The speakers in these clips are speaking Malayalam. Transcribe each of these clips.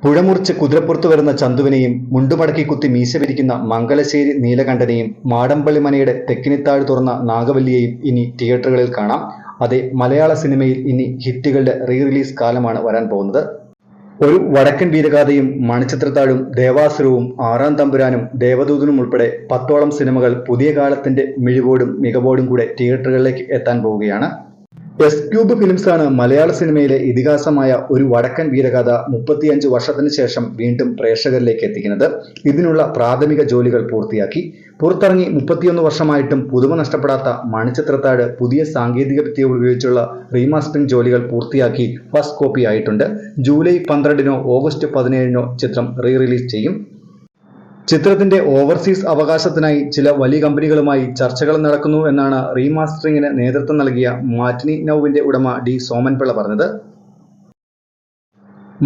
പുഴമുറിച്ച് കുതിരപ്പുറത്ത് വരുന്ന ചന്തുവിനെയും മുണ്ടുമടക്കി കുത്തി മീശ പിരിക്കുന്ന മംഗലശ്ശേരി നീലകണ്ഠനെയും മാടമ്പള്ളി മനയുടെ തെക്കിനിത്താഴ് തുറന്ന നാഗവല്ലിയെയും ഇനി തിയേറ്ററുകളിൽ കാണാം. അതെ, മലയാള സിനിമയിൽ ഇനി ഹിറ്റുകളുടെ റിലീസ് കാലമാണ് വരാൻ പോകുന്നത്. ഒരു വടക്കൻ വീരഗാഥയും മണിച്ചിത്രത്താഴും ദേവാസുരവും ആറാം തമ്പുരാനും ദേവദൂതനും ഉൾപ്പെടെ 10ഓളം സിനിമകൾ പുതിയ കാലത്തിന്റെ മിഴിവോടും മികവോടും കൂടെ തിയേറ്ററുകളിലേക്ക് എത്താൻ പോവുകയാണ്. എസ് ക്യൂബ് ഫിലിംസാണ് മലയാള സിനിമയിലെ ഇതിഹാസമായ ഒരു വടക്കൻ വീരഗാഥ 35 വർഷത്തിന് ശേഷം വീണ്ടും പ്രേക്ഷകരിലേക്ക് എത്തിക്കുന്നത്. ഇതിനുള്ള പ്രാഥമിക ജോലികൾ പൂർത്തിയാക്കി. പുറത്തിറങ്ങി 31 വർഷമായിട്ടും പുതുമ നഷ്ടപ്പെടാത്ത മണിച്ചിത്രത്താഴ് പുതിയ സാങ്കേതിക വിദ്യ ഉപയോഗിച്ചുള്ള റീമാസ്റ്ററിംഗ് ജോലികൾ പൂർത്തിയാക്കി ഫസ്റ്റ് കോപ്പി ആയിട്ടുണ്ട്. ജൂലൈ 12 ഓഗസ്റ്റ് 17 ചിത്രം റിലീസ് ചെയ്യും. ചിത്രത്തിന്റെ ഓവർസീസ് അവകാശത്തിനായി ചില വലിയ കമ്പനികളുമായി ചർച്ചകൾ നടക്കുന്നു എന്നാണ് റീമാസ്റ്ററിംഗിന് നേതൃത്വം നൽകിയ മാറ്റിനി നൗവിന്റെ ഉടമ ഡി സോമൻപിള്ള പറഞ്ഞത്.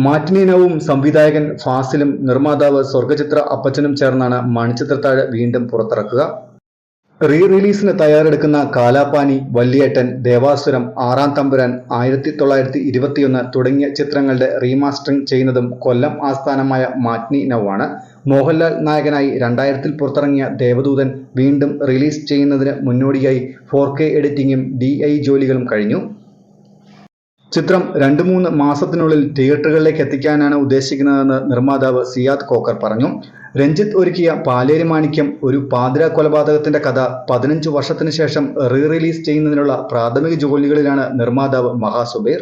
മാറ്റിനി നൗവും സംവിധായകൻ ഫാസിലും നിർമ്മാതാവ് സ്വർഗചിത്ര അപ്പച്ചനും ചേർന്നാണ് മണിച്ചിത്രത്താഴ് വീണ്ടും പുറത്തിറക്കുക. റിലീസിന് തയ്യാറെടുക്കുന്ന കാലാപാനി, വല്യേട്ടൻ, ദേവാസുരം, ആറാം തമ്പുരാൻ, 1921 തുടങ്ങിയ ചിത്രങ്ങളുടെ റീമാസ്റ്ററിംഗ് ചെയ്യുന്നതും കൊല്ലം ആസ്ഥാനമായ മാറ്റിനി നൗ ആണ്. മോഹൻലാൽ നായകനായി 2000 പുറത്തിറങ്ങിയ ദേവദൂതൻ വീണ്ടും റിലീസ് ചെയ്യുന്നതിന് മുന്നോടിയായി 4K എഡിറ്റിംഗും DI ജോലികളും കഴിഞ്ഞു. ചിത്രം 2-3 മാസത്തിനുള്ളിൽ തിയേറ്ററുകളിലേക്ക് എത്തിക്കാനാണ് ഉദ്ദേശിക്കുന്നതെന്ന് നിർമ്മാതാവ് സിയാദ് കോക്കർ പറഞ്ഞു. രഞ്ജിത്ത് ഒരുക്കിയ പാലേരി മാണിക്യം ഒരു പാതിര കൊലപാതകത്തിന്റെ കഥ 15 വർഷത്തിന് ശേഷം റിലീസ് ചെയ്യുന്നതിനുള്ള പ്രാഥമിക ജോലികളിലാണ് നിർമ്മാതാവ് മഹാസുബൈർ.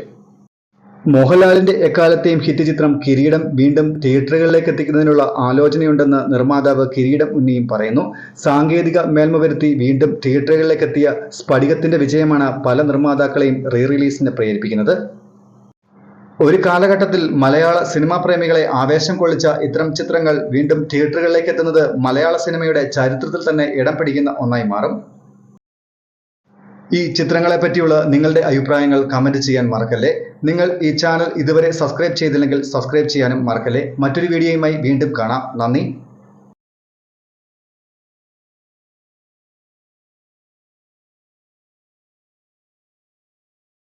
മോഹൻലാലിന്റെ എക്കാലത്തെയും ഹിറ്റ് ചിത്രം കിരീടം വീണ്ടും തിയേറ്ററുകളിലേക്ക് എത്തിക്കുന്നതിനുള്ള ആലോചനയുണ്ടെന്ന് നിർമ്മാതാവ് കിരീടം ഉണ്ണിയും പറയുന്നു. സാങ്കേതിക മേന്മ വരുത്തി വീണ്ടും തിയേറ്ററുകളിലേക്ക് എത്തിയ സ്ഫടികത്തിന്റെ വിജയമാണ് പല നിർമ്മാതാക്കളെയും റിലീസിന് പ്രേരിപ്പിക്കുന്നത്. ഒരു കാലഘട്ടത്തിൽ മലയാള സിനിമാ പ്രേമികളെ ആവേശം കൊള്ളിച്ച ഇത്തരം ചിത്രങ്ങൾ വീണ്ടും തിയേറ്ററുകളിലേക്ക് എത്തുന്നത് മലയാള സിനിമയുടെ ചരിത്രത്തിൽ തന്നെ ഇടം പിടിക്കുന്ന ഒന്നായി മാറും. ഈ ചിത്രങ്ങളെ പറ്റിയുള്ള നിങ്ങളുടെ അഭിപ്രായങ്ങൾ കമന്റ് ചെയ്യാൻ മറക്കല്ലേ. നിങ്ങൾ ഈ ചാനൽ ഇതുവരെ സബ്സ്ക്രൈബ് ചെയ്തില്ലെങ്കിൽ സബ്സ്ക്രൈബ് ചെയ്യാനും മറക്കല്ലേ. മറ്റൊരു വീഡിയോയുമായി വീണ്ടും കാണാം. നന്ദി.